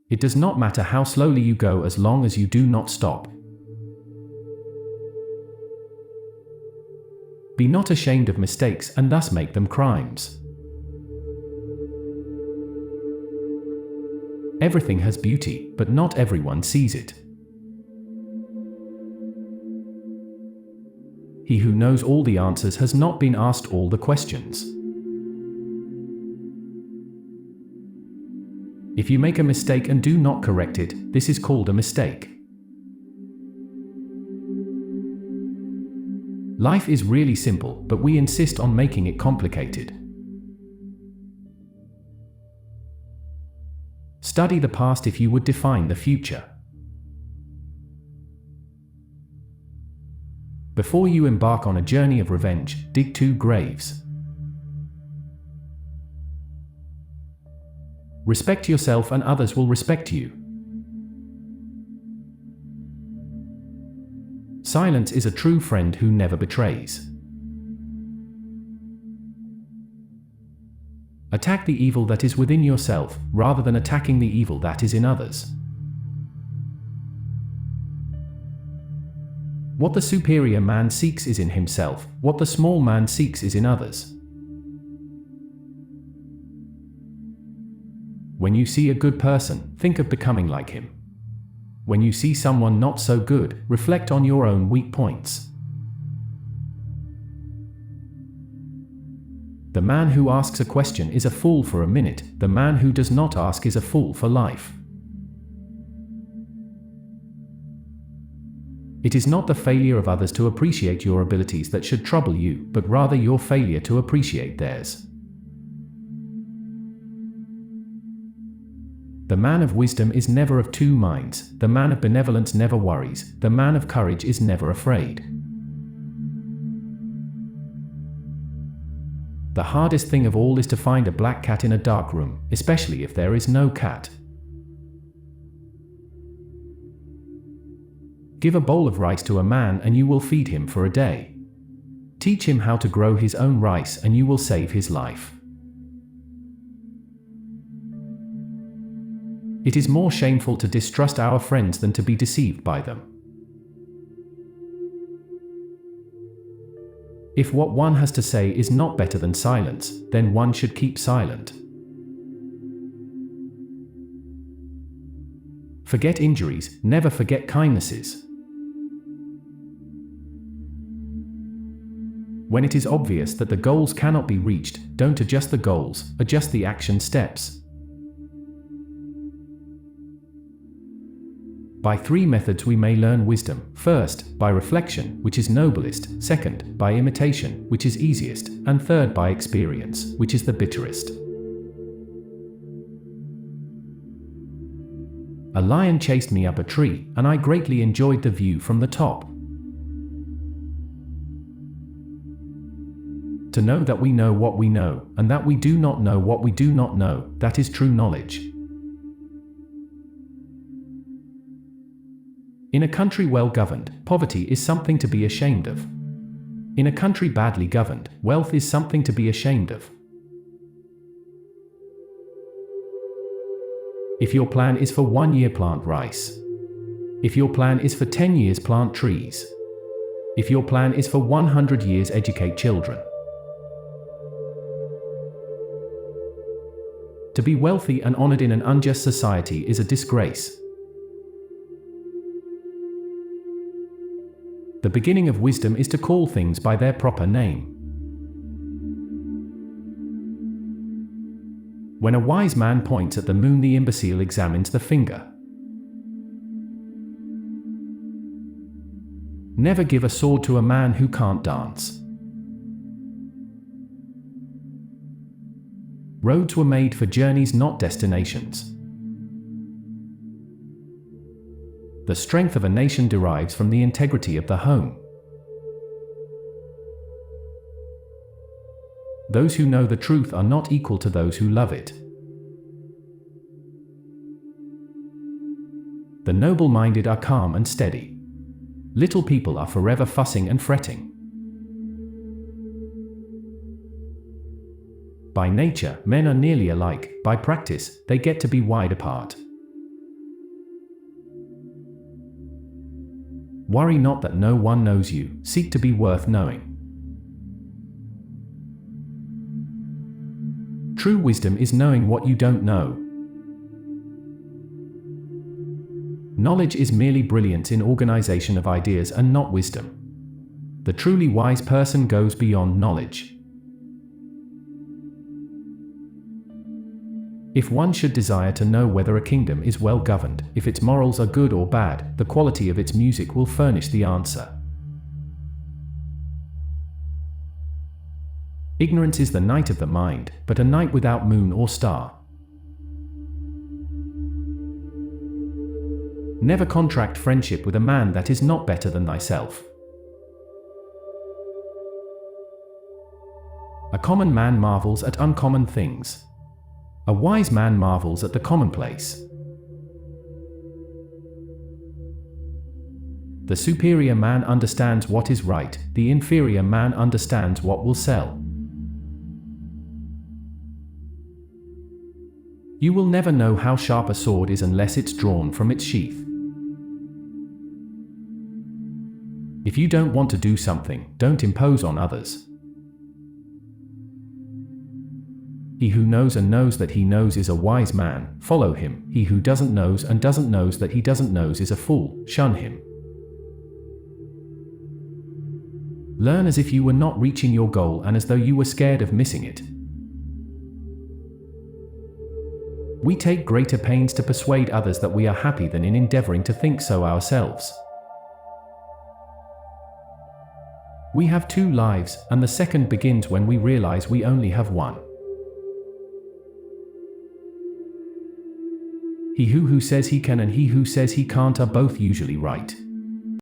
It does not matter how slowly you go as long as you do not stop. Be not ashamed of mistakes and thus make them crimes. Everything has beauty, but not everyone sees it. He who knows all the answers has not been asked all the questions. If you make a mistake and do not correct it, this is called a mistake. Life is really simple, but we insist on making it complicated. Study the past if you would define the future. Before you embark on a journey of revenge, dig 2 graves. Respect yourself and others will respect you. Silence is a true friend who never betrays. Attack the evil that is within yourself, rather than attacking the evil that is in others. What the superior man seeks is in himself, what the small man seeks is in others. When you see a good person, think of becoming like him. When you see someone not so good, reflect on your own weak points. The man who asks a question is a fool for a minute, the man who does not ask is a fool for life. It is not the failure of others to appreciate your abilities that should trouble you, but rather your failure to appreciate theirs. The man of wisdom is never of 2 minds, the man of benevolence never worries, the man of courage is never afraid. The hardest thing of all is to find a black cat in a dark room, especially if there is no cat. Give a bowl of rice to a man and you will feed him for a day. Teach him how to grow his own rice and you will save his life. It is more shameful to distrust our friends than to be deceived by them. If what one has to say is not better than silence, then one should keep silent. Forget injuries, never forget kindnesses. When it is obvious that the goals cannot be reached, don't adjust the goals, adjust the action steps. By 3 methods we may learn wisdom. First, by reflection, which is noblest. Second, by imitation, which is easiest. And third, by experience, which is the bitterest. A lion chased me up a tree, and I greatly enjoyed the view from the top. To know that we know what we know, and that we do not know what we do not know, that is true knowledge. In a country well governed, poverty is something to be ashamed of. In a country badly governed, wealth is something to be ashamed of. If your plan is for 1 year, plant rice. If your plan is for 10 years, plant trees. If your plan is for 100 years, educate children. To be wealthy and honored in an unjust society is a disgrace. The beginning of wisdom is to call things by their proper name. When a wise man points at the moon, the imbecile examines the finger. Never give a sword to a man who can't dance. Roads were made for journeys, not destinations. The strength of a nation derives from the integrity of the home. Those who know the truth are not equal to those who love it. The noble-minded are calm and steady. Little people are forever fussing and fretting. By nature, men are nearly alike. By practice, they get to be wide apart. Worry not that no one knows you, seek to be worth knowing. True wisdom is knowing what you don't know. Knowledge is merely brilliance in organization of ideas and not wisdom. The truly wise person goes beyond knowledge. If one should desire to know whether a kingdom is well governed, if its morals are good or bad, the quality of its music will furnish the answer. Ignorance is the night of the mind, but a night without moon or star. Never contract friendship with a man that is not better than thyself. A common man marvels at uncommon things. A wise man marvels at the commonplace. The superior man understands what is right, the inferior man understands what will sell. You will never know how sharp a sword is unless it's drawn from its sheath. If you don't want to do something, don't impose on others. He who knows and knows that he knows is a wise man, follow him. He who doesn't knows and doesn't knows that he doesn't knows is a fool, shun him. Learn as if you were not reaching your goal and as though you were scared of missing it. We take greater pains to persuade others that we are happy than in endeavoring to think so ourselves. We have two lives, and the second begins when we realize we only have one. He who says he can and he who says he can't are both usually right.